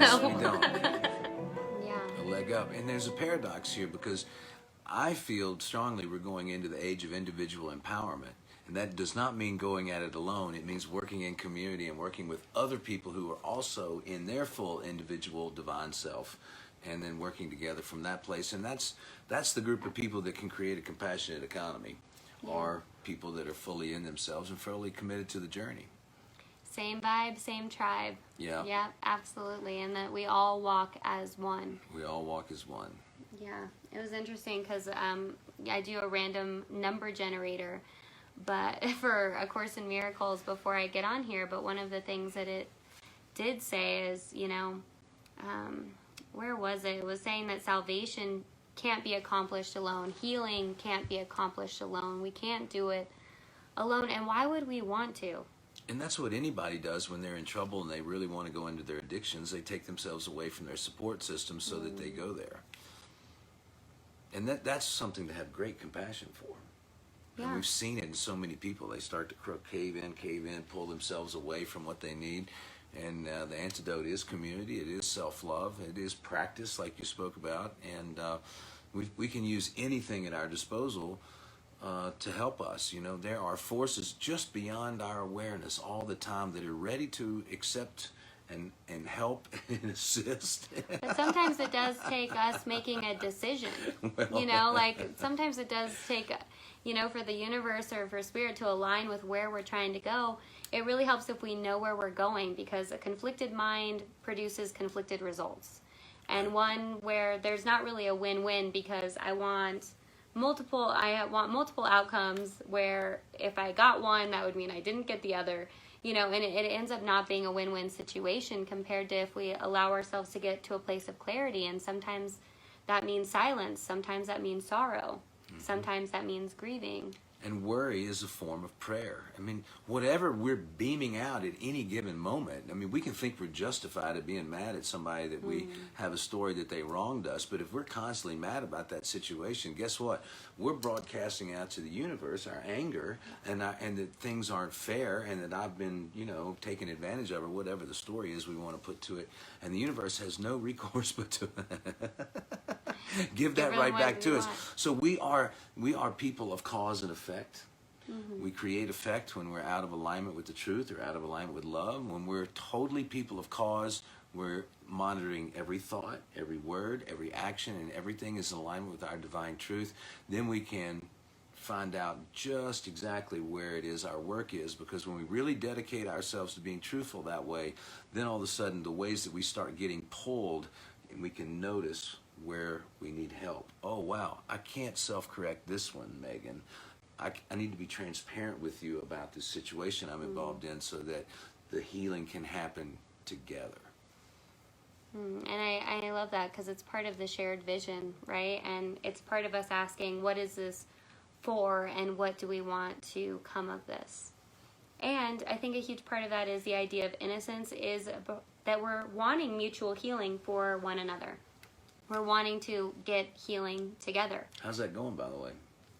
Yes, we don't. Yeah. A leg up. And there's a paradox here because I feel strongly we're going into the age of individual empowerment. And that does not mean going at it alone. It means working in community and working with other people who are also in their full individual divine self, and then working together from that place. And that's the group of people that can create a compassionate economy, are people that are fully in themselves and fully committed to the journey. Same vibe, same tribe. Yeah. Yeah, absolutely. And that we all walk as one. We all walk as one. Yeah. It was interesting because I do a random number generator, but for A Course in Miracles before I get on here. But one of the things that it did say is, where was it? It was saying that salvation can't be accomplished alone. Healing can't be accomplished alone. We can't do it alone. And why would we want to? And that's what anybody does when they're in trouble and they really want to go into their addictions. They take themselves away from their support system so that they go there. And that's something to have great compassion for. Yeah. And we've seen it in so many people. They start to cave in, pull themselves away from what they need. And the antidote is community. It is self-love. It is practice, like you spoke about. And we can use anything at our disposal to help us. There are forces just beyond our awareness all the time that are ready to accept and help and assist. But sometimes it does take us making a decision. Sometimes it does take, for the universe or for spirit to align with where we're trying to go. It really helps if we know where we're going, because a conflicted mind produces conflicted results. And one where there's not really a win-win, because I want multiple outcomes where if I got one, that would mean I didn't get the other. And it ends up not being a win-win situation compared to if we allow ourselves to get to a place of clarity. And sometimes that means silence. Sometimes that means sorrow. Sometimes that means grieving. And worry is a form of prayer. I mean, whatever we're beaming out at any given moment, we can think we're justified at being mad at somebody that we have a story that they wronged us, but if we're constantly mad about that situation, guess what? We're broadcasting out to the universe our anger and that things aren't fair and that I've been, taken advantage of, or whatever the story is we want to put to it. And the universe has no recourse but to give that right back to us. So we are people of cause and effect. We create effect when we're out of alignment with the truth or out of alignment with love. When we're totally people of cause, we're monitoring every thought, every word, every action, and everything is in alignment with our divine truth. Then we can find out just exactly where it is our work is, because when we really dedicate ourselves to being truthful that way, then all of a sudden the ways that we start getting pulled, and we can notice where we need help. Oh, wow, I can't self-correct this one, Megan. I need to be transparent with you about this situation I'm involved in so that the healing can happen together. And I love that, because it's part of the shared vision, right? And it's part of us asking, what is this for, and what do we want to come of this? And I think a huge part of that is the idea of innocence, is that we're wanting mutual healing for one another. We're wanting to get healing together. How's that going, by the way?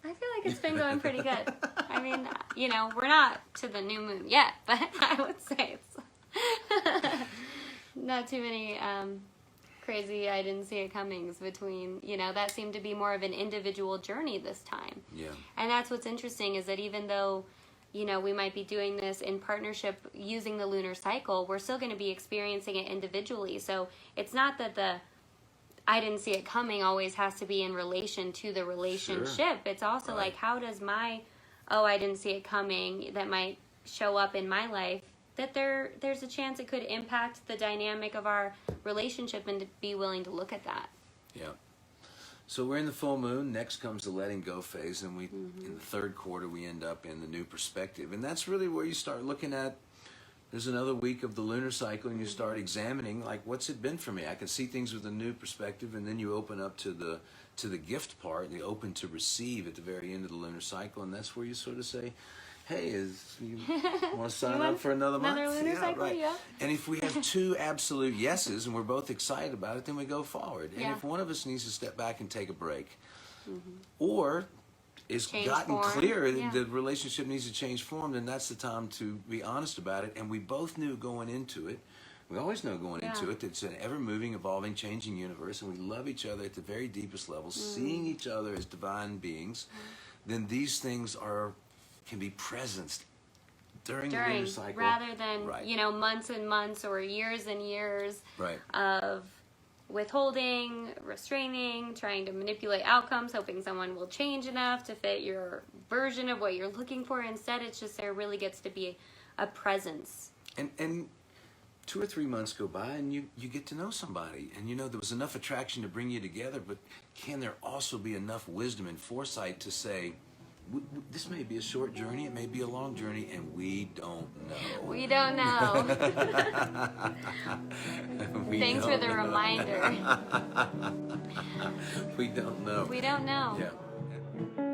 I feel like it's been going pretty good. We're not to the new moon yet, but I would say it's not too many crazy I didn't see it comings between, that seemed to be more of an individual journey this time. Yeah. And that's what's interesting, is that even though, we might be doing this in partnership using the lunar cycle, we're still going to be experiencing it individually. So it's not that the I didn't see it coming always has to be in relation to the relationship. Sure. It's also like, how does my, I didn't see it coming, that might show up in my life, that there's a chance it could impact the dynamic of our relationship, and to be willing to look at that. Yeah. So we're in the full moon. Next comes the letting go phase, and in the third quarter we end up in the new perspective. And that's really where you start looking at, there's another week of the lunar cycle, and you start examining, like, what's it been for me? I can see things with a new perspective, and then you open up to the gift part, and you open to receive at the very end of the lunar cycle, and that's where you sort of say, hey, you want to sign up for another month? Another lunar cycle, right. Yeah. And if we have two absolute yeses, and we're both excited about it, then we go forward. And if one of us needs to step back and take a break, or it's gotten clear that the relationship needs to change form, then that's the time to be honest about it. And we both knew going into it, We always know going into Yeah. it that it's an ever-moving, evolving, changing universe, and we love each other at the very deepest level, seeing each other as divine beings. Then these things can be presenced during the lunar cycle, rather than right. months and months or years and years Right. of withholding, restraining, trying to manipulate outcomes, hoping someone will change enough to fit your version of what you're looking for. Instead, it's just there really gets to be a presence. And 2 or 3 months go by, and you get to know somebody, and there was enough attraction to bring you together, but can there also be enough wisdom and foresight to say, this may be a short journey, it may be a long journey, and we don't know. We don't know. Thanks for the know. reminder. We don't know. We don't know. Yeah.